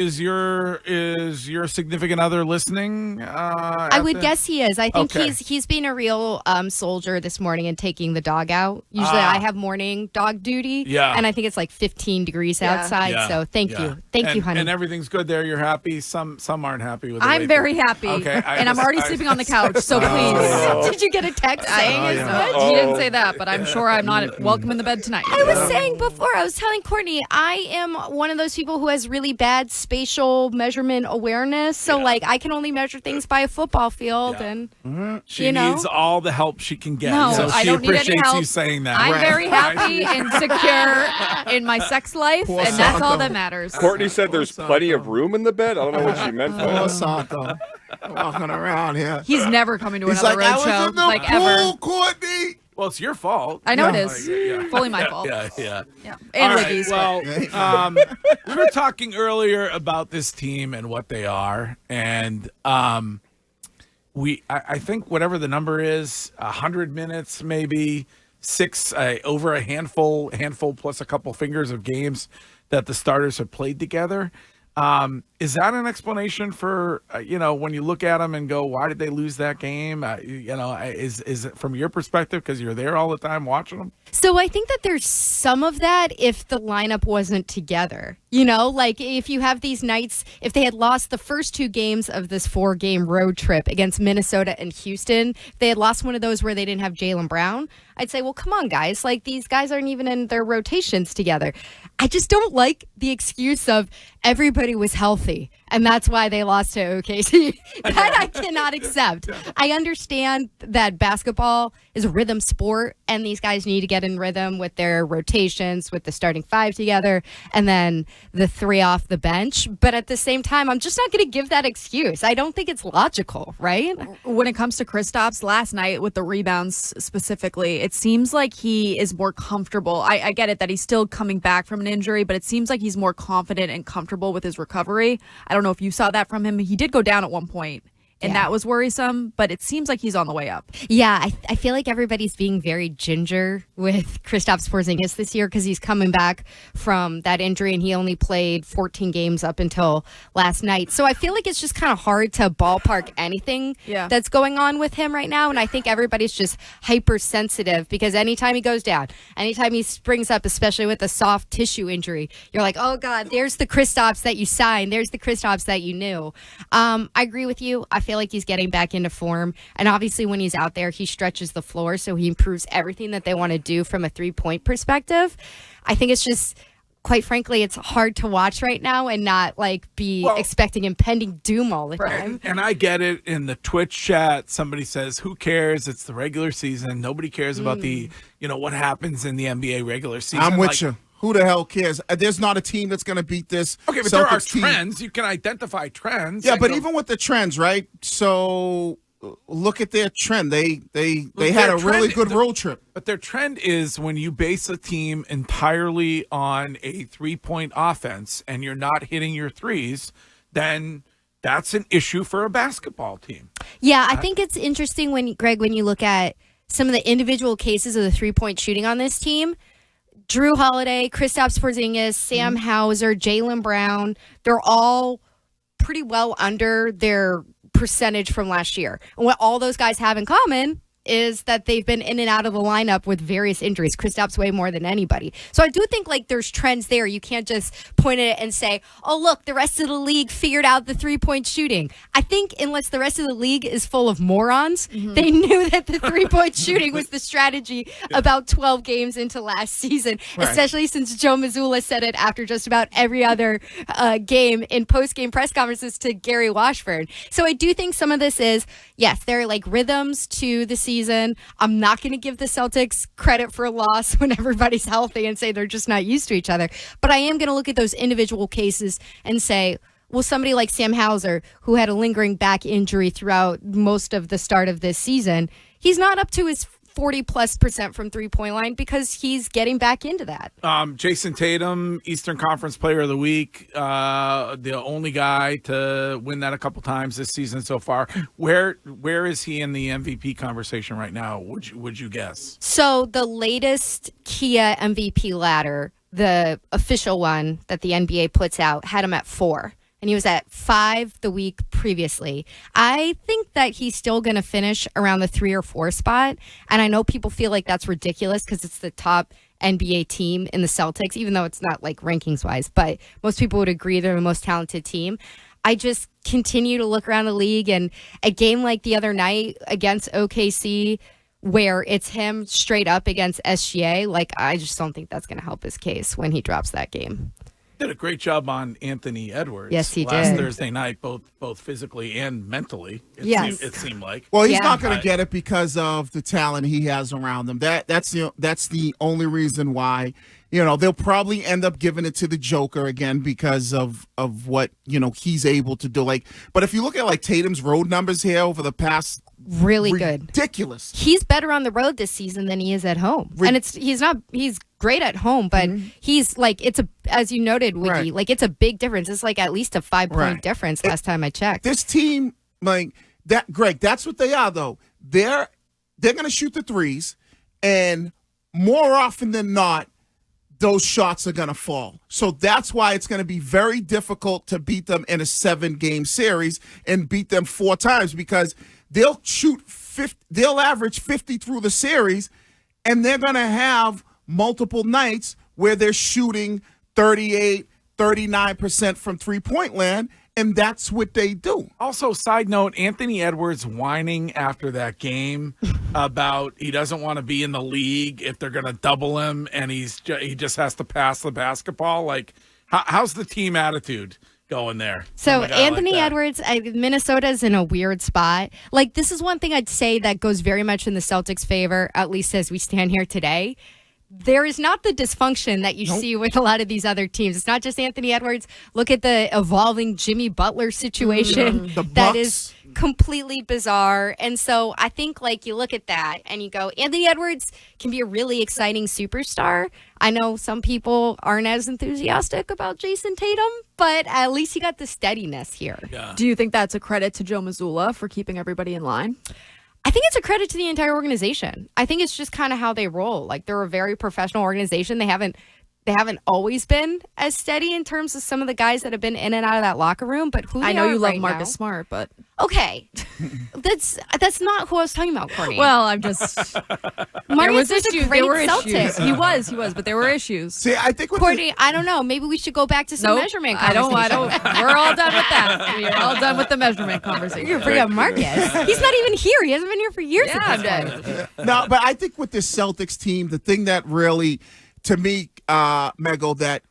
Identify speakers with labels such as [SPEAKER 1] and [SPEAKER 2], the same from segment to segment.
[SPEAKER 1] Is your significant other listening?
[SPEAKER 2] I would guess he is. I think he's being a real soldier this morning and taking the dog out. Usually I have morning dog duty.
[SPEAKER 1] Yeah.
[SPEAKER 2] And I think it's like 15 degrees outside.
[SPEAKER 1] Yeah.
[SPEAKER 2] So thank you. Thank you, honey.
[SPEAKER 1] And everything's good there. You're happy. Some aren't happy with it.
[SPEAKER 3] I'm very happy.
[SPEAKER 1] Okay.
[SPEAKER 3] I'm already sleeping on the couch. So please.
[SPEAKER 2] Did you get a text saying as much?
[SPEAKER 3] He didn't say that, but I'm sure I'm not welcome in the bed tonight.
[SPEAKER 2] I was saying before, I was telling Courtney, I am one of those people who has really bad spatial measurement awareness. So, like, I can only measure things by a football field. And,
[SPEAKER 1] she needs all the help she can get.
[SPEAKER 3] No,
[SPEAKER 1] so
[SPEAKER 3] I
[SPEAKER 1] she
[SPEAKER 3] don't need any
[SPEAKER 1] appreciates
[SPEAKER 3] help.
[SPEAKER 1] you saying that.
[SPEAKER 3] I'm very happy and secure in my sex life, and that's all that matters.
[SPEAKER 4] Courtney said there's plenty of room in the bed. I don't know what she meant by that.
[SPEAKER 5] Santo. Walking around here.
[SPEAKER 3] He's never coming to
[SPEAKER 5] He's
[SPEAKER 3] another
[SPEAKER 5] like, I
[SPEAKER 3] road
[SPEAKER 5] was
[SPEAKER 3] show,
[SPEAKER 5] in the
[SPEAKER 3] like
[SPEAKER 5] pool,
[SPEAKER 3] ever.
[SPEAKER 5] Courtney.
[SPEAKER 1] Well, it's your fault.
[SPEAKER 3] I know it is. Fully my fault.
[SPEAKER 1] Yeah.
[SPEAKER 3] And
[SPEAKER 1] All right,
[SPEAKER 3] Libby's.
[SPEAKER 1] well, we were talking earlier about this team and what they are, and I think whatever the number is, 100 minutes, maybe over a handful plus a couple fingers of games that the starters have played together. Is that an explanation for, when you look at them and go, why did they lose that game? Is it from your perspective because you're there all the time watching them?
[SPEAKER 2] So I think that there's some of that if the lineup wasn't together. Like if you have these nights, if they had lost the first two games of this 4-game road trip against Minnesota and Houston, if they had lost one of those where they didn't have Jaylen Brown, I'd say, well, come on, guys. Like, these guys aren't even in their rotations together. I just don't like the excuse of everybody was healthy, and that's why they lost to OKC. That I cannot accept. I understand that basketball is a rhythm sport, and these guys need to get in rhythm with their rotations, with the starting 5 together, and then the 3 off the bench. But at the same time, I'm just not going to give that excuse. I don't think it's logical, right?
[SPEAKER 3] When it comes to Kristaps last night with the rebounds specifically, it seems like he is more comfortable. I get it that he's still coming back from an injury, but it seems like he's more confident and comfortable with his recovery. I don't know if you saw that from him. He did go down at one point, and that was worrisome, but it seems like he's on the way up.
[SPEAKER 2] Yeah, I feel like everybody's being very ginger with Kristaps Porzingis this year because he's coming back from that injury, and he only played 14 games up until last night. So I feel like it's just kind of hard to ballpark anything that's going on with him right now, and I think everybody's just hypersensitive because anytime he goes down, anytime he springs up, especially with a soft tissue injury, you're like, oh, God, there's the Kristaps that you signed. There's the Kristaps that you knew. I agree with you. I feel like he's getting back into form. And obviously when he's out there, he stretches the floor, so he improves everything that they want to do from a 3-point perspective. I think it's just, quite frankly, it's hard to watch right now and not be expecting impending doom all the time.
[SPEAKER 1] And I get it. In the Twitch chat, somebody says, who cares? It's the regular season. Nobody cares about the, what happens in the NBA regular season.
[SPEAKER 5] I'm with you. Who the hell cares? There's not a team that's going to beat this.
[SPEAKER 1] Okay, but there are trends. You can identify trends.
[SPEAKER 5] Yeah, but even with the trends, right? So look at their trend. They had a really good road trip.
[SPEAKER 1] But their trend is when you base a team entirely on a 3-point offense and you're not hitting your threes, then that's an issue for a basketball team.
[SPEAKER 2] Yeah, I think it's interesting when you look at some of the individual cases of the 3-point shooting on this team. Drew Holiday, Kristaps Porzingis, Sam Hauser, Jaylen Brown, they're all pretty well under their percentage from last year. And what all those guys have in common is that they've been in and out of the lineup with various injuries. Kristaps way more than anybody. So I do think there's trends there. You can't just point at it and say, oh, look, the rest of the league figured out the 3-point shooting. I think unless the rest of the league is full of morons, they knew that the 3-point shooting was the strategy about 12 games into last season, especially since Joe Mazzulla said it after just about every other game in post-game press conferences to Gary Washburn. So I do think some of this is, yes, there are rhythms to the season. I'm not going to give the Celtics credit for a loss when everybody's healthy and say they're just not used to each other. But I am going to look at those individual cases and say, well, somebody like Sam Hauser, who had a lingering back injury throughout most of the start of this season, he's not up to his 40+% from 3-point line because he's getting back into that.
[SPEAKER 1] Jayson Tatum, Eastern Conference Player of the Week, the only guy to win that a couple times this season so far. Where is he in the MVP conversation right now? Would you guess?
[SPEAKER 2] So the latest Kia MVP ladder, the official one that the NBA puts out, had him at 4. and he was at 5 the week previously. I think that he's still going to finish around the 3 or 4 spot, and I know people feel like that's ridiculous because it's the top NBA team in the Celtics, even though it's not like rankings-wise, but most people would agree they're the most talented team. I just continue to look around the league, and a game like the other night against OKC where it's him straight up against SGA, like I just don't think that's going to help his case when he drops that game.
[SPEAKER 1] Did a great job on Anthony Edwards.
[SPEAKER 2] Yes, he
[SPEAKER 1] last
[SPEAKER 2] did.
[SPEAKER 1] Thursday night, both physically and mentally.
[SPEAKER 2] Yes.
[SPEAKER 1] It seemed like.
[SPEAKER 5] Well, he's
[SPEAKER 2] Yeah.
[SPEAKER 5] not going to get it because of the talent he has around him. That's the only reason why. They'll probably end up giving it to the Joker again because of what he's able to do. But if you look at Tatum's road numbers here over the past,
[SPEAKER 2] Really good.
[SPEAKER 5] ridiculous.
[SPEAKER 2] He's better on the road this season than he is at home. And he's great at home, but he's as you noted, Wiggy,
[SPEAKER 5] Right.
[SPEAKER 2] it's a big difference. It's at least a 5-point
[SPEAKER 5] Right.
[SPEAKER 2] difference last time I checked.
[SPEAKER 5] This team, that, Greg, that's what they are, though. They're going to shoot the threes, and more often than not, those shots are going to fall. So that's why it's going to be very difficult to beat them in a 7-game series and beat them 4 times because they'll they'll average 50 through the series, and they're going to have multiple nights where they're shooting 38, 39% from three-point land, and that's what they do.
[SPEAKER 1] Also, side note, Anthony Edwards whining after that game about he doesn't want to be in the league if they're going to double him, and he just has to pass the basketball. How's the team attitude going there?
[SPEAKER 2] So
[SPEAKER 1] from a guy
[SPEAKER 2] Anthony
[SPEAKER 1] like that?
[SPEAKER 2] Edwards, Minnesota's in a weird spot. This is one thing I'd say that goes very much in the Celtics' favor, at least as we stand here today. There is not the dysfunction that you see with a lot of these other teams. It's not just Anthony Edwards. Look at the evolving Jimmy Butler situation.
[SPEAKER 5] The
[SPEAKER 2] That
[SPEAKER 5] Bucks.
[SPEAKER 2] is completely bizarre. And so I think you look at that and you go, Anthony Edwards can be a really exciting superstar. I know some people aren't as enthusiastic about Jayson Tatum, but at least he got the steadiness here.
[SPEAKER 1] Yeah.
[SPEAKER 3] Do you think that's a credit to Joe Mazzulla for keeping everybody in line?
[SPEAKER 2] I think it's a credit to the entire organization. I think it's just kind of how they roll. They're a very professional organization. They haven't always been as steady in terms of some of the guys that have been in and out of that locker room. But who
[SPEAKER 3] I
[SPEAKER 2] they
[SPEAKER 3] know
[SPEAKER 2] are
[SPEAKER 3] you love
[SPEAKER 2] right
[SPEAKER 3] Marcus
[SPEAKER 2] now-
[SPEAKER 3] Smart, but
[SPEAKER 2] Okay, that's not who I was talking about, Courtney.
[SPEAKER 3] well, I'm just
[SPEAKER 2] Marcus is a great
[SPEAKER 3] There were
[SPEAKER 2] Celtic.
[SPEAKER 3] issues. He was, but there were issues.
[SPEAKER 5] See, I think with
[SPEAKER 2] Courtney, I don't know. Maybe we should go back to some
[SPEAKER 3] Nope.
[SPEAKER 2] measurement
[SPEAKER 3] I
[SPEAKER 2] conversation.
[SPEAKER 3] don't. We're all done with that. We're all done with the measurement conversation.
[SPEAKER 2] You're bring up Marcus. He's not even here. He hasn't been here for years.
[SPEAKER 3] Yeah,
[SPEAKER 2] at
[SPEAKER 3] I'm
[SPEAKER 2] this
[SPEAKER 3] dead.
[SPEAKER 2] point.
[SPEAKER 5] No, but I think with this Celtics team, the thing that really, to me, Mego, that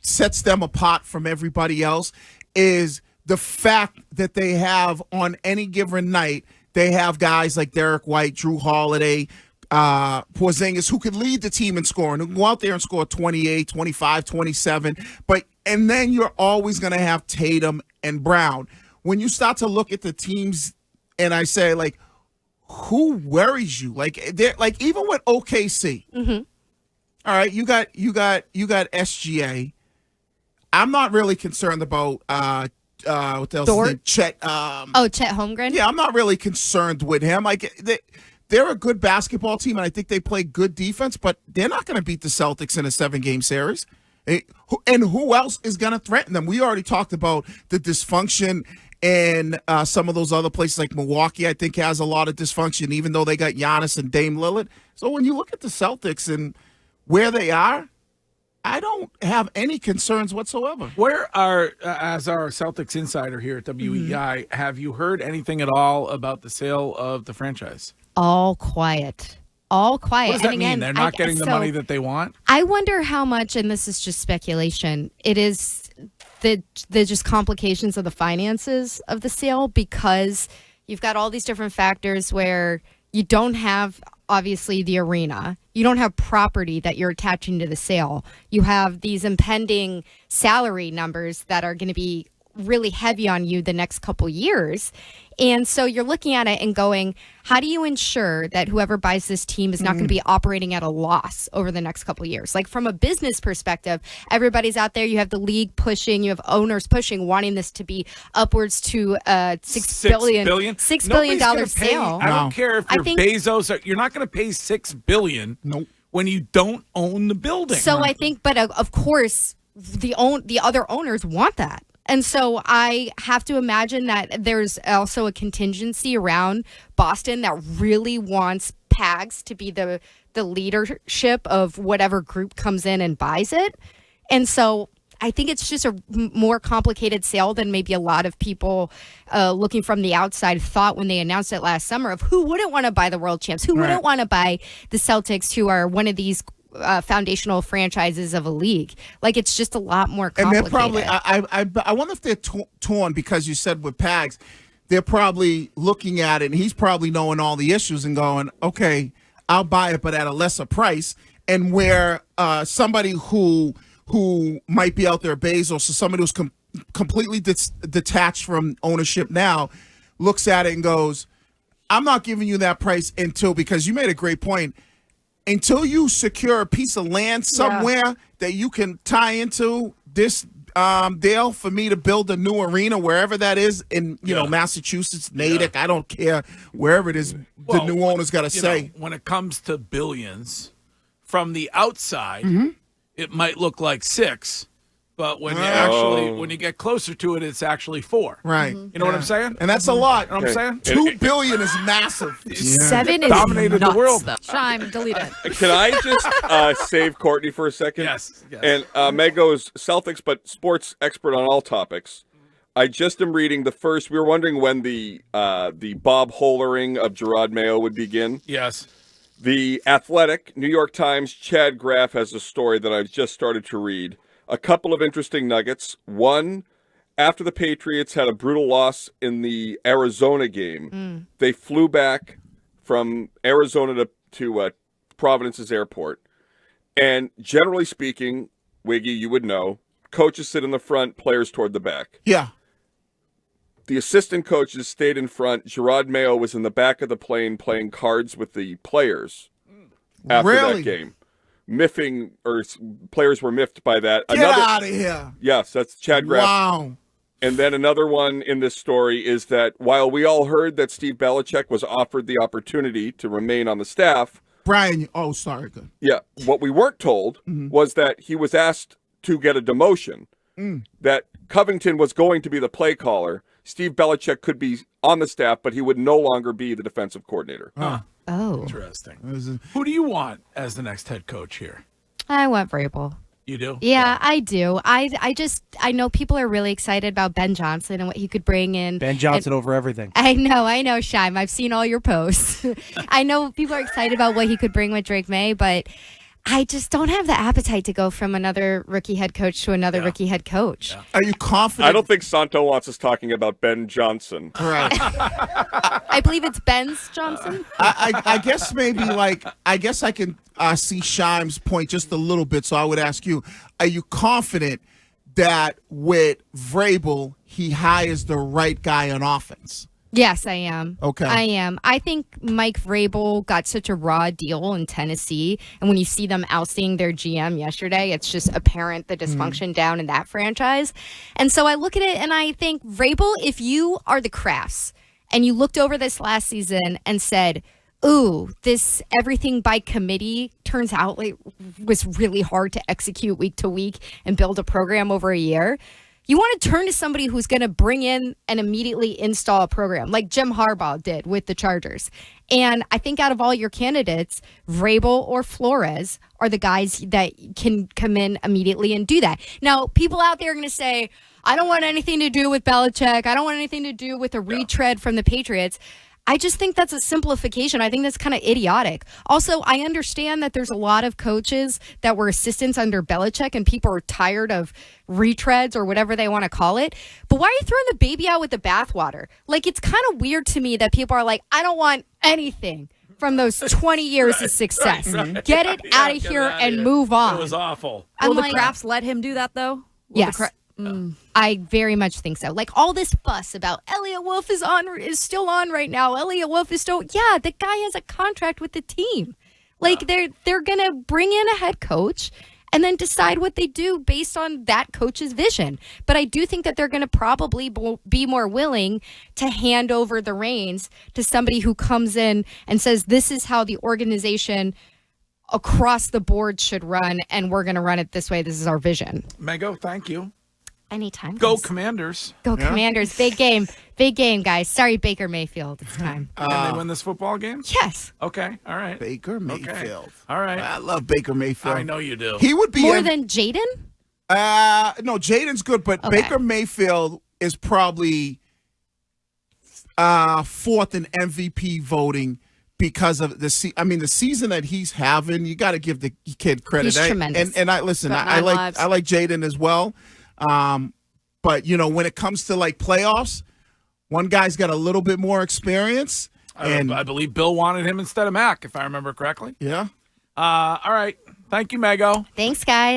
[SPEAKER 5] sets them apart from everybody else is the fact that they have on any given night, they have guys like Derek White, Drew Holiday, Porzingis, who could lead the team in scoring, who can go out there and score 28, 25, 27. And then you're always going to have Tatum and Brown. When you start to look at the teams, and I say, who worries you? They're even with OKC.
[SPEAKER 2] Mm-hmm.
[SPEAKER 5] All right, you got SGA. I'm not really concerned about what else?
[SPEAKER 2] Dort?
[SPEAKER 5] Chet.
[SPEAKER 2] Chet Holmgren.
[SPEAKER 5] Yeah, I'm not really concerned with him. They're a good basketball team, and I think they play good defense, but they're not going to beat the Celtics in a 7-game series. And who else is going to threaten them? We already talked about the dysfunction in some of those other places like Milwaukee, I think, has a lot of dysfunction, even though they got Giannis and Dame Lillard. So when you look at the Celtics and where they are, I don't have any concerns whatsoever.
[SPEAKER 1] Where are, as our Celtics insider here at WEI, have you heard anything at all about the sale of the franchise?
[SPEAKER 2] All quiet. All quiet.
[SPEAKER 1] What does that
[SPEAKER 2] And
[SPEAKER 1] mean?
[SPEAKER 2] again,
[SPEAKER 1] They're not getting the money that they want?
[SPEAKER 2] I wonder how much, and this is just speculation, it is the just complications of the finances of the sale, because you've got all these different factors where you don't have, obviously, the arena. You don't have property that you're attaching to the sale. You have these impending salary numbers that are going to be really heavy on you the next couple years. And so you're looking at it and going, how do you ensure that whoever buys this team is not going to be operating at a loss over the next couple years? From a business perspective, everybody's out there. You have the league pushing, you have owners pushing, wanting this to be upwards to $6 billion
[SPEAKER 1] Nobody's gonna pay-
[SPEAKER 2] sale.
[SPEAKER 1] I don't care if
[SPEAKER 2] I
[SPEAKER 1] you're
[SPEAKER 2] think-
[SPEAKER 1] Bezos. You're not going to pay $6 billion when you don't own the building.
[SPEAKER 2] So I think, but of course, the other owners want that. And so I have to imagine that there's also a contingency around Boston that really wants Pags to be the leadership of whatever group comes in and buys it. And so I think it's just a more complicated sale than maybe a lot of people looking from the outside thought when they announced it last summer of who wouldn't want to buy the world champs, who wouldn't want to buy the Celtics, who are one of these foundational franchises of a league. Like, it's just a lot more complicated.
[SPEAKER 5] And they're probably, I wonder if they're torn because you said with Pags, they're probably looking at it and he's probably knowing all the issues and going, okay, I'll buy it, but at a lesser price. And where somebody who might be out there, Bezos, so somebody who's completely detached from ownership now, looks at it and goes, I'm not giving you that price until, because you made a great point, until you secure a piece of land somewhere that you can tie into this deal for me to build a new arena, wherever that is in, Massachusetts, Natick, I don't care, wherever it is, the new owner's got to say.
[SPEAKER 1] When it comes to billions, from the outside, it might look like 6, but when you get closer to it, it's actually 4.
[SPEAKER 5] Right.
[SPEAKER 1] You know what I'm saying?
[SPEAKER 5] And that's a lot.
[SPEAKER 1] You know what I'm saying?
[SPEAKER 5] $2 billion is massive.
[SPEAKER 3] 7 is
[SPEAKER 1] Dominated
[SPEAKER 3] nuts,
[SPEAKER 1] the world.
[SPEAKER 3] though. Shime, delete it.
[SPEAKER 4] Can I just save Courtney for a second?
[SPEAKER 1] Yes.
[SPEAKER 4] And Mego's Celtics, but sports expert on all topics. I just am reading the first. We were wondering when the Bob Hollering of Gerard Mayo would begin.
[SPEAKER 1] Yes.
[SPEAKER 4] The Athletic, New York Times, Chad Graff has a story that I've just started to read. A couple of interesting nuggets. One, after the Patriots had a brutal loss in the Arizona game, they flew back from Arizona to Providence's airport. And generally speaking, Wiggy, you would know, coaches sit in the front, players toward the back.
[SPEAKER 5] Yeah.
[SPEAKER 4] The assistant coaches stayed in front. Gerard Mayo was in the back of the plane playing cards with the players after that game. Players were miffed by that.
[SPEAKER 5] Get out of here.
[SPEAKER 4] Yes, that's Chad Graff.
[SPEAKER 5] Wow.
[SPEAKER 4] And then another one in this story is that while we all heard that Steve Belichick was offered the opportunity to remain on the staff.
[SPEAKER 5] Brian, sorry, good.
[SPEAKER 4] Yeah, what we weren't told was that he was asked to get a demotion, that Covington was going to be the play caller. Steve Belichick could be on the staff, but he would no longer be the defensive coordinator.
[SPEAKER 2] Oh.
[SPEAKER 1] Interesting. Who do you want as the next head coach here?
[SPEAKER 2] I want Vrabel.
[SPEAKER 1] You do?
[SPEAKER 2] Yeah, I do. I know people are really excited about Ben Johnson and what he could bring in.
[SPEAKER 6] Ben Johnson over everything.
[SPEAKER 2] I know, Shime. I've seen all your posts. I know people are excited about what he could bring with Drake May, but I just don't have the appetite to go from another rookie head coach to another rookie head coach.
[SPEAKER 1] Yeah.
[SPEAKER 5] Are you confident?
[SPEAKER 4] I don't think Santo wants us talking about Ben Johnson.
[SPEAKER 5] Right.
[SPEAKER 2] I believe it's Ben's Johnson.
[SPEAKER 5] I guess maybe I guess I can see Shime's point just a little bit. So I would ask you, are you confident that with Vrabel, he hires the right guy on offense?
[SPEAKER 2] Yes, I am.
[SPEAKER 5] Okay.
[SPEAKER 2] I am. I think Mike Vrabel got such a raw deal in Tennessee. And when you see them ousting their GM yesterday, it's just apparent the dysfunction down in that franchise. And so I look at it and I think, Vrabel, if you are the Crafts and you looked over this last season and said, ooh, this everything by committee turns out like was really hard to execute week to week and build a program over a year. You want to turn to somebody who's going to bring in and immediately install a program like Jim Harbaugh did with the Chargers. And I think out of all your candidates, Vrabel or Flores are the guys that can come in immediately and do that. Now, people out there are going to say, I don't want anything to do with Belichick. I don't want anything to do with a retread from the Patriots. I just think that's a simplification. I think that's kind of idiotic. Also, I understand that there's a lot of coaches that were assistants under Belichick and people are tired of retreads or whatever they want to call it. But why are you throwing the baby out with the bathwater? Like, it's kind of weird to me that people are like, I don't want anything from those 20 years of success. Get it out of here and move on.
[SPEAKER 1] It was awful.
[SPEAKER 3] Will the Crafts let him do that, though?
[SPEAKER 2] Yes. I very much think so. Like, all this fuss about Elliot Wolf is still on right now. Elliot Wolf is still, yeah, the guy has a contract with the team. Like, they're gonna bring in a head coach and then decide what they do based on that coach's vision. But I do think that they're gonna probably be more willing to hand over the reins to somebody who comes in and says, this is how the organization across the board should run, and we're gonna run it this way. This is our vision.
[SPEAKER 1] Mego, thank you.
[SPEAKER 2] Anytime.
[SPEAKER 1] Go
[SPEAKER 2] guys.
[SPEAKER 1] Commanders.
[SPEAKER 2] Go Commanders. Big game. Big game, guys. Sorry, Baker Mayfield. It's time.
[SPEAKER 1] Can they win this football game?
[SPEAKER 2] Yes.
[SPEAKER 1] Okay. All right.
[SPEAKER 5] Baker Mayfield.
[SPEAKER 1] All right.
[SPEAKER 5] I love Baker Mayfield.
[SPEAKER 1] I know you do.
[SPEAKER 5] He would be
[SPEAKER 2] More than Jaden?
[SPEAKER 5] no, Jaden's good, but
[SPEAKER 2] Okay.
[SPEAKER 5] Baker Mayfield is probably fourth in MVP voting because of the season that he's having. You got to give the kid credit.
[SPEAKER 2] He's tremendous.
[SPEAKER 5] And I listen.
[SPEAKER 3] Got
[SPEAKER 5] I
[SPEAKER 3] 9
[SPEAKER 5] like
[SPEAKER 3] lives.
[SPEAKER 5] I like Jaden as well. But when it comes to like playoffs, one guy's got a little bit more experience. And
[SPEAKER 1] I believe Bill wanted him instead of Mac, if I remember correctly.
[SPEAKER 5] yeah.
[SPEAKER 1] All right. Thank you, Mego.
[SPEAKER 2] Thanks, guys.